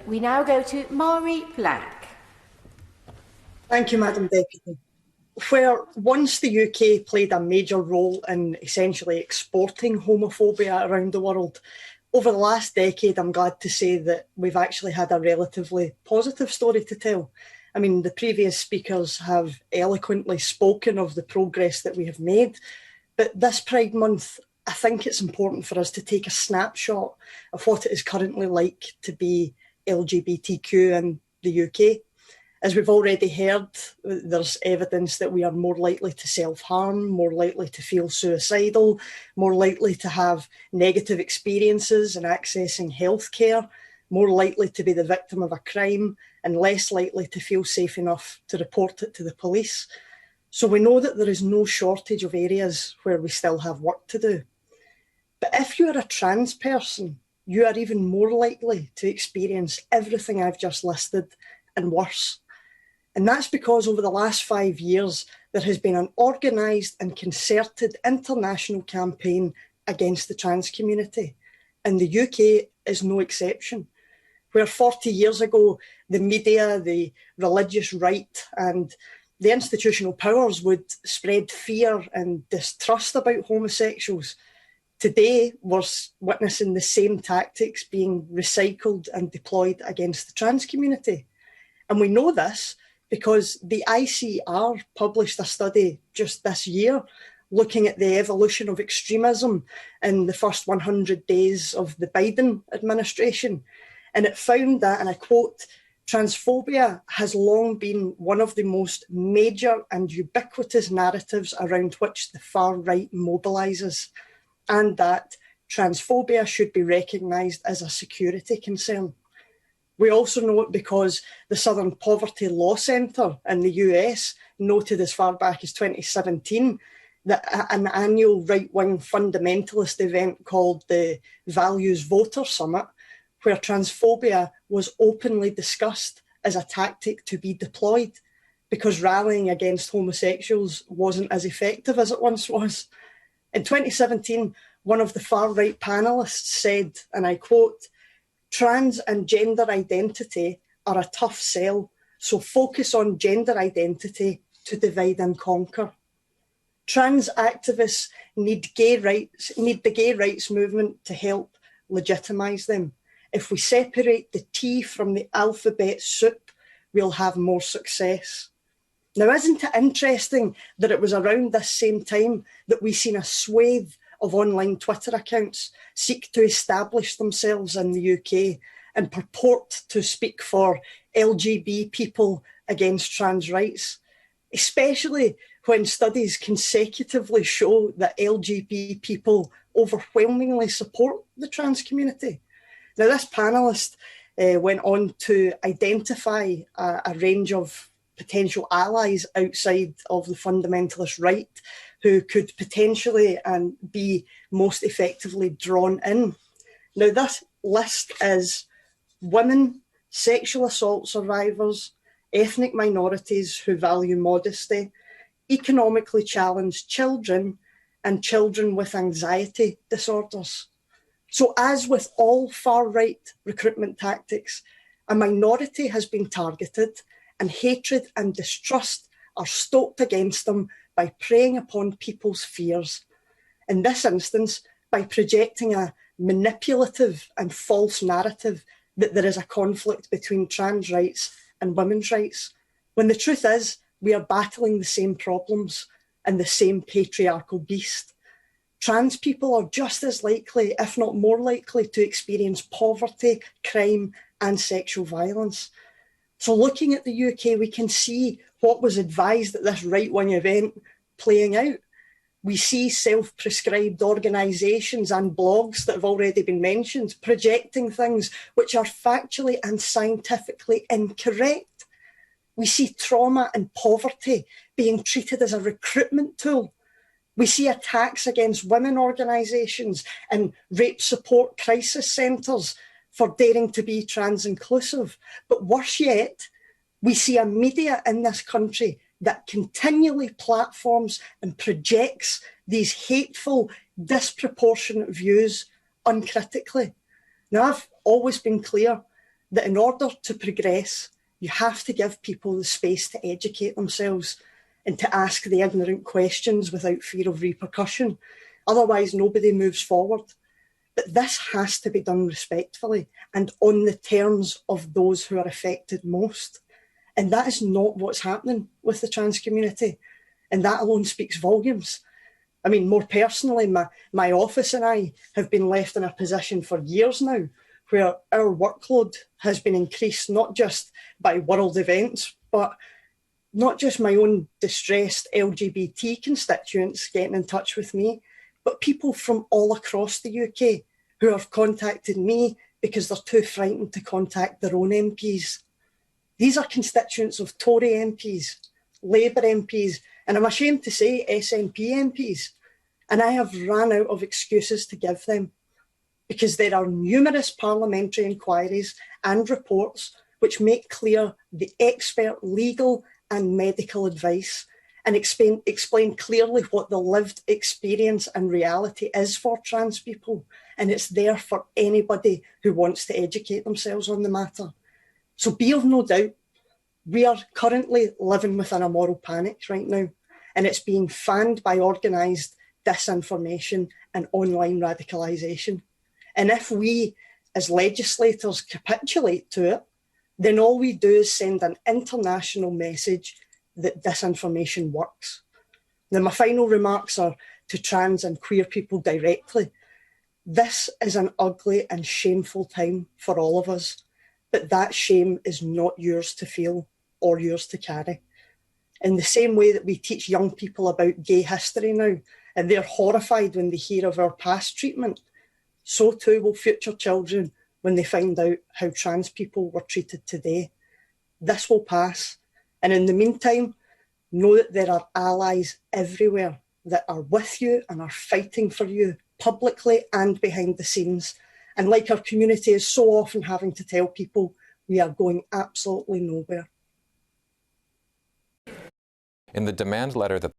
We now go to Mhairi. Thank you, Madam Deputy. Where once the UK played a major role in essentially exporting homophobia around the world, over the last decade, I'm glad to say that we've actually had a relatively positive story to tell. I mean, the previous speakers have eloquently spoken of the progress that we have made, but this Pride Month, I think it's important for us to take a snapshot of what it is currently like to be LGBTQ in the UK. As we've already heard, there's evidence that we are more likely to self-harm, more likely to feel suicidal, more likely to have negative experiences in accessing healthcare, more likely to be the victim of a crime, and less likely to feel safe enough to report it to the police. So we know that there is no shortage of areas where we still have work to do. But if you are a trans person, you are even more likely to experience everything I've just listed and worse. And that's because over the last 5 years, there has been an organised and concerted international campaign against the trans community. And the UK is no exception. Where 40 years ago, the media, the religious right and the institutional powers would spread fear and distrust about homosexuals, today we're witnessing the same tactics being recycled and deployed against the trans community. And we know this because the ICR published a study just this year looking at the evolution of extremism in the first 100 days of the Biden administration. And it found that, and I quote, transphobia has long been one of the most major and ubiquitous narratives around which the far right mobilises, and that transphobia should be recognised as a security concern. We also know it because the Southern Poverty Law Centre in the US noted as far back as 2017 that an annual right-wing fundamentalist event called the Values Voter Summit, where transphobia was openly discussed as a tactic to be deployed because rallying against homosexuals wasn't as effective as it once was. In 2017, one of the far-right panellists said, and I quote, "Trans and gender identity are a tough sell, so focus on gender identity to divide and conquer." Trans activists need the gay rights movement to help legitimise them. If we separate the T from the alphabet soup, we'll have more success. Now, isn't it interesting that it was around this same time that we seen a swathe of online Twitter accounts seek to establish themselves in the UK and purport to speak for LGB people against trans rights, especially when studies consecutively show that LGB people overwhelmingly support the trans community. Now, this panellist went on to identify a range of potential allies outside of the fundamentalist right who could potentially and be most effectively drawn in. Now, this list is women, sexual assault survivors, ethnic minorities who value modesty, economically challenged children, and children with anxiety disorders. So as with all far-right recruitment tactics, a minority has been targeted and hatred and distrust are stoked against them by preying upon people's fears. In this instance, by projecting a manipulative and false narrative that there is a conflict between trans rights and women's rights, when the truth is we are battling the same problems and the same patriarchal beast. Trans people are just as likely, if not more likely, to experience poverty, crime, and sexual violence. So looking at the UK, we can see what was advised at this right-wing event playing out. We see self-prescribed organisations and blogs that have already been mentioned projecting things which are factually and scientifically incorrect. We see trauma and poverty being treated as a recruitment tool. We see attacks against women organisations and rape support crisis centres for daring to be trans inclusive. But worse yet, we see a media in this country that continually platforms and projects these hateful, disproportionate views uncritically. Now, I've always been clear that in order to progress, you have to give people the space to educate themselves and to ask the ignorant questions without fear of repercussion. Otherwise, nobody moves forward. But this has to be done respectfully and on the terms of those who are affected most. And that is not what's happening with the trans community. And that alone speaks volumes. I mean, more personally, my office and I have been left in a position for years now where our workload has been increased, not just by world events, but not just my own distressed LGBT constituents getting in touch with me, but people from all across the UK who have contacted me because they're too frightened to contact their own MPs. These are constituents of Tory MPs, Labour MPs, and I'm ashamed to say SNP MPs. And I have ran out of excuses to give them because there are numerous parliamentary inquiries and reports which make clear the expert legal and medical advice and explain clearly what the lived experience and reality is for trans people. And it's there for anybody who wants to educate themselves on the matter. So be of no doubt, we are currently living within a moral panic right now, and it's being fanned by organised disinformation and online radicalisation. And if we, as legislators, capitulate to it, then all we do is send an international message that disinformation works. Now, my final remarks are to trans and queer people directly. This is an ugly and shameful time for all of us, but that shame is not yours to feel or yours to carry. In the same way that we teach young people about gay history now, and they're horrified when they hear of our past treatment, so too will future children when they find out how trans people were treated today. This will pass. And in the meantime, know that there are allies everywhere that are with you and are fighting for you publicly and behind the scenes. And like our community is so often having to tell people, we are going absolutely nowhere. In the demand letter that